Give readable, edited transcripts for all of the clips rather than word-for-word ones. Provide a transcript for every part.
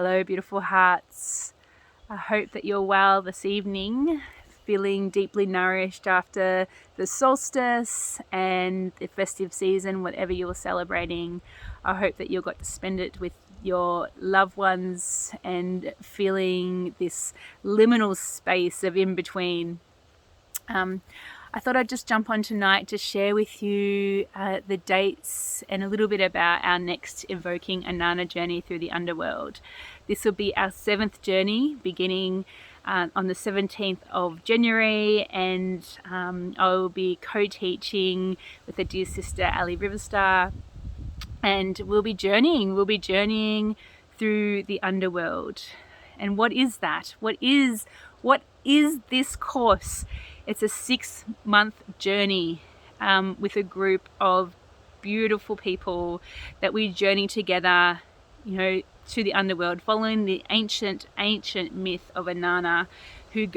Hello, beautiful hearts. I hope that you're well this evening, feeling deeply nourished after the solstice and the festive season, whatever you're celebrating. I hope that you got to spend it with your loved ones and feeling this liminal space of in between. I thought I'd just jump on tonight to share with you the dates and a little bit about our next Invoking Inanna journey through the Underworld. This will be our 7th journey, beginning on the 17th of January, and I will be co-teaching with a dear sister, Ali Riverstar, and we'll be journeying through the Underworld. And what is that? What is this course? It's a 6-month journey with a group of beautiful people that we journey together, to the Underworld, following the ancient myth of Inanna, who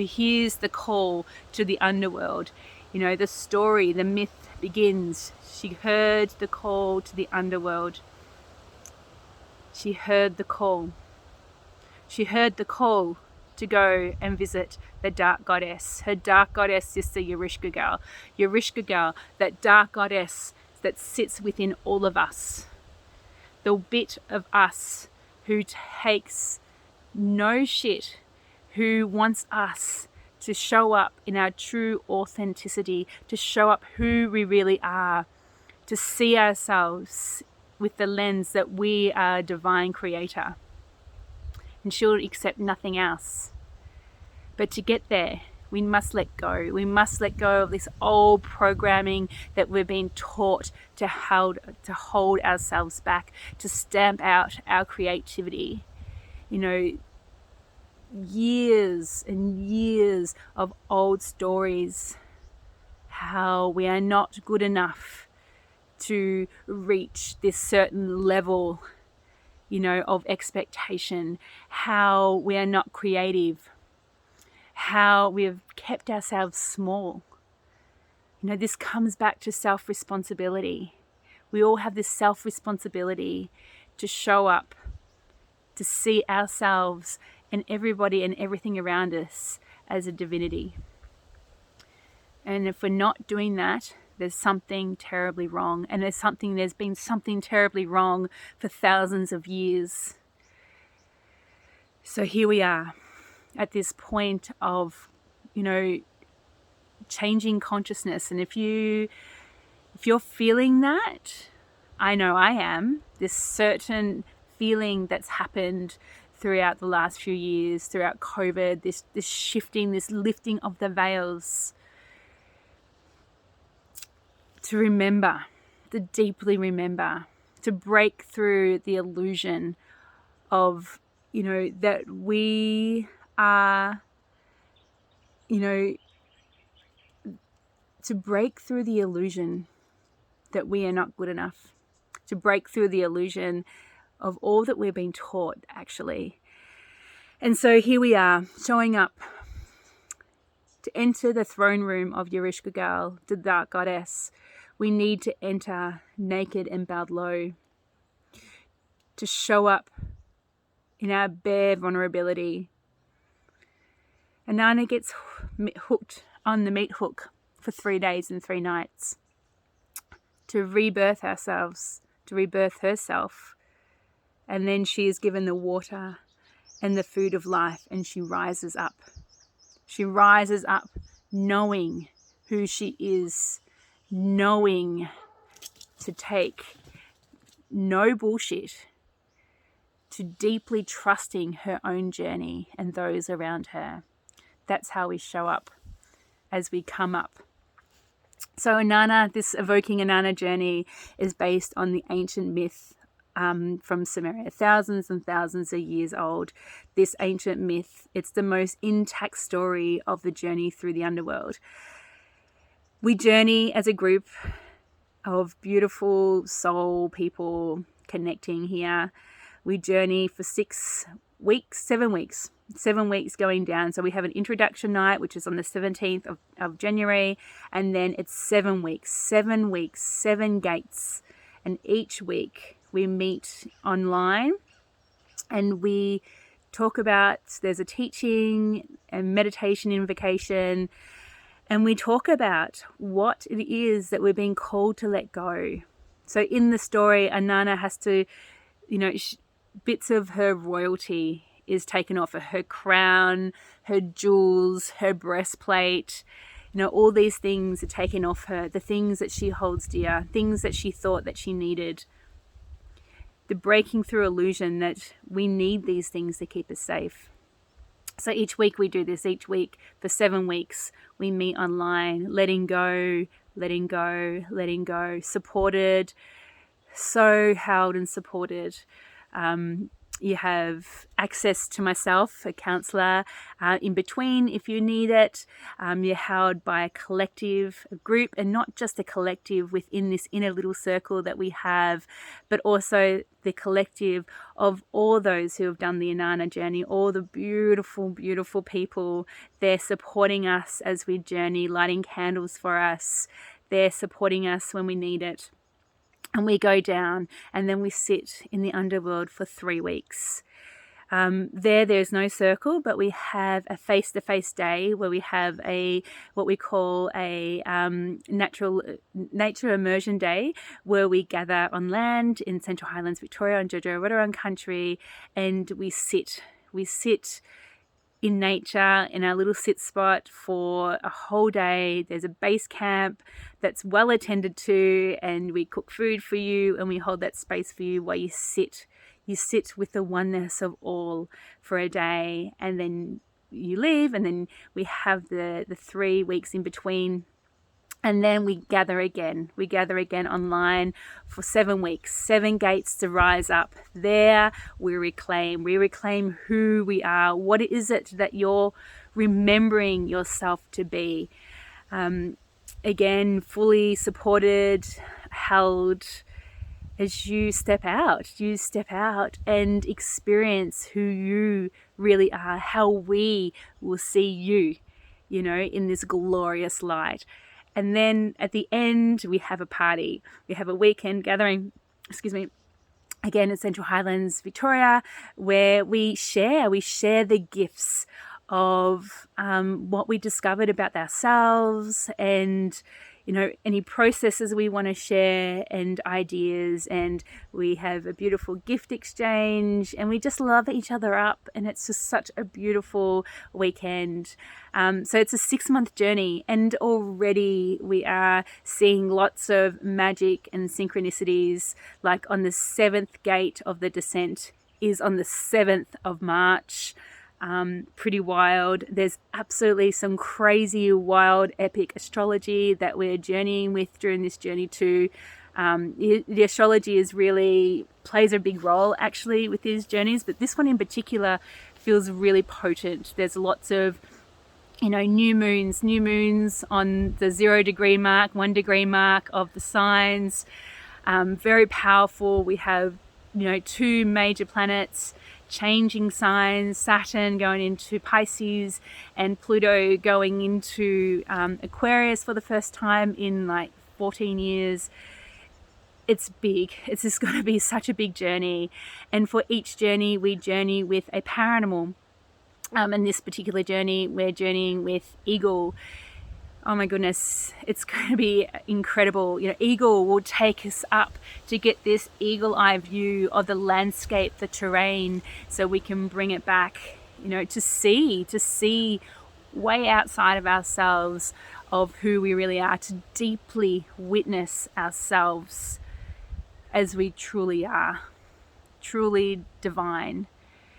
hears the call to the Underworld. The story, the myth begins. She heard the call to the Underworld. She heard the call. She heard the call to go and visit the dark goddess, her dark goddess sister Yarishka Gal, that dark goddess that sits within all of us, the bit of us who takes no shit, who wants us to show up in our true authenticity, to show up who we really are, to see ourselves with the lens that we are a divine creator. And she'll accept nothing else. But to get there, we must let go. We must let go of this old programming that we've been taught to hold ourselves back, to stamp out our creativity. Years and years of old stories, how we are not good enough to reach this certain level of expectation, how we are not creative, how we have kept ourselves small. This comes back to self-responsibility. We all have this self-responsibility to show up, to see ourselves and everybody and everything around us as a divinity. And if we're not doing that, there's something terribly wrong. And there's been something terribly wrong for thousands of years. So here we are at this point of, changing consciousness. And if you're feeling that, I know I am, this certain feeling that's happened throughout the last few years, throughout COVID, this shifting, this lifting of the veils, to remember, to deeply remember, to break through the illusion of, that we are, to break through the illusion that we are not good enough, to break through the illusion of all that we're being taught, actually. And so here we are, showing up to enter the throne room of Yarishka Gal, the dark goddess. We need to enter naked and bowed low, to show up in our bare vulnerability. Inanna gets hooked on the meat hook for 3 days and 3 nights to rebirth ourselves, to rebirth herself. And then she is given the water and the food of life, and she rises up. She rises up knowing who she is, knowing to take no bullshit, to deeply trusting her own journey and those around her. That's how we show up as we come up. So Inanna, this Invoking Inanna journey is based on the ancient myth from Sumeria, thousands and thousands of years old. This ancient myth, it's the most intact story of the journey through the Underworld. We journey as a group of beautiful soul people connecting here. We journey for 7 weeks going down. So we have an introduction night, which is on the 17th of January, and then it's 7 weeks, 7 gates. And each week we meet online and we talk about, there's a teaching and meditation invocation, and we talk about what it is that we're being called to let go. So in the story, Inanna has to, bits of her royalty is taken off her crown, her jewels, her breastplate. All these things are taken off her, the things that she holds dear, things that she thought that she needed. The breaking through illusion that we need these things to keep us safe. So each week we do this. Each week for 7 weeks we meet online, letting go, letting go, letting go, supported, so held and supported. You have access to myself, a counsellor, in between if you need it. You're held by a collective, a group, and not just a collective within this inner little circle that we have, but also the collective of all those who have done the Inanna journey, all the beautiful, beautiful people. They're supporting us as we journey, lighting candles for us. They're supporting us when we need it. And we go down and then we sit in the underworld for 3 weeks. There's no circle, but we have a face-to-face day where we have what we call a nature immersion day, where we gather on land in Central Highlands, Victoria, and Jojo country, and we sit in nature in our little sit spot for a whole day. There's a base camp that's well attended to, and we cook food for you, and we hold that space for you while you sit with the oneness of all for a day, and then you leave, and then we have the 3 weeks in between. And then we gather again. We gather again online for 7 weeks, 7 gates to rise up. There we reclaim who we are. What is it that you're remembering yourself to be? Again, fully supported, held, as you step out and experience who you really are, how we will see you, in this glorious light. And then at the end, we have a party. We have a weekend gathering, again in Central Highlands, Victoria, where we share the gifts of what we discovered about ourselves, and any processes we want to share and ideas, and we have a beautiful gift exchange, and we just love each other up, and it's just such a beautiful weekend. So it's a 6-month journey, and already we are seeing lots of magic and synchronicities. Like on the 7th gate of the descent is on the 7th of March. Pretty wild. There's absolutely some crazy, wild, epic astrology that we're journeying with during this journey too. The astrology plays a big role actually with these journeys, but this one in particular feels really potent. There's lots of new moons on the 0 degree mark, 1 degree mark of the signs. Very powerful. We have 2 major planets changing signs, Saturn going into Pisces and Pluto going into Aquarius for the first time in 14 years. It's big. It's just going to be such a big journey. And for each journey, we journey with a paranimal. And this particular journey, we're journeying with Eagle. Oh my goodness, it's going to be incredible. Eagle will take us up to get this eagle eye view of the landscape, the terrain, so we can bring it back, to see way outside of ourselves of who we really are, to deeply witness ourselves as we truly are, truly divine.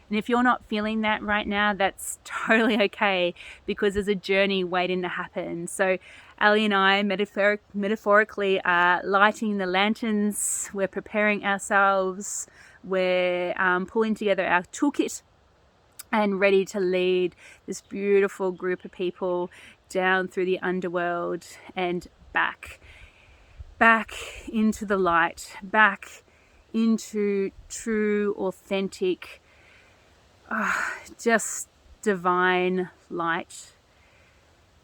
And if you're not feeling that right now, that's totally okay, because there's a journey waiting to happen. So Ali and I metaphorically are lighting the lanterns. We're preparing ourselves. We're pulling together our toolkit and ready to lead this beautiful group of people down through the underworld and back into the light, back into true, authentic, just divine light.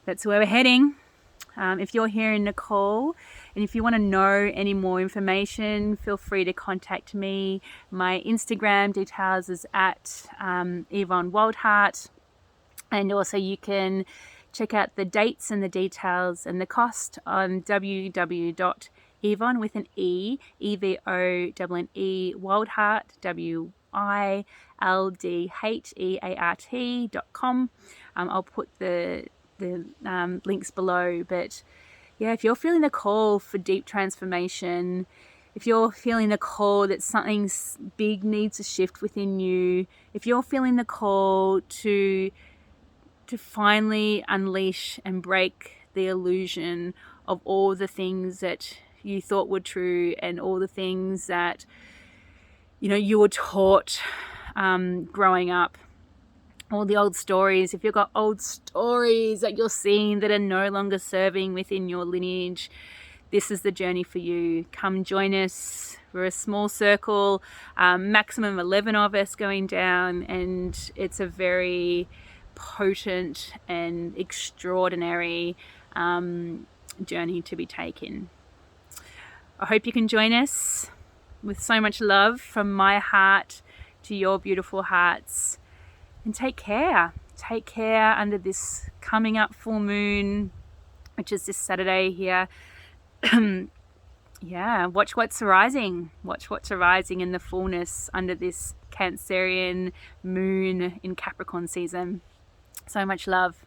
That's where we're heading. If you're hearing Nicole, and if you want to know any more information, feel free to contact me. My Instagram details is at Yvonne Wildheart, and also you can check out the dates and the details and the cost on www.Yvonne with an E, EVONNE, Wildheart, WILDHEART.com. I'll put the links below. But yeah, if you're feeling a call for deep transformation, if you're feeling the call that something big needs to shift within you, if you're feeling the call to finally unleash and break the illusion of all the things that you thought were true and all the things that you were taught growing up, all the old stories, if you've got old stories that you're seeing that are no longer serving within your lineage, this is the journey for you. Come join us. We're a small circle, maximum 11 of us going down, and it's a very potent and extraordinary journey to be taken. I hope you can join us. With so much love from my heart to your beautiful hearts. And take care. Take care under this coming up full moon, which is this Saturday here. Yeah, watch what's arising. Watch what's arising in the fullness under this Cancerian moon in Capricorn season. So much love.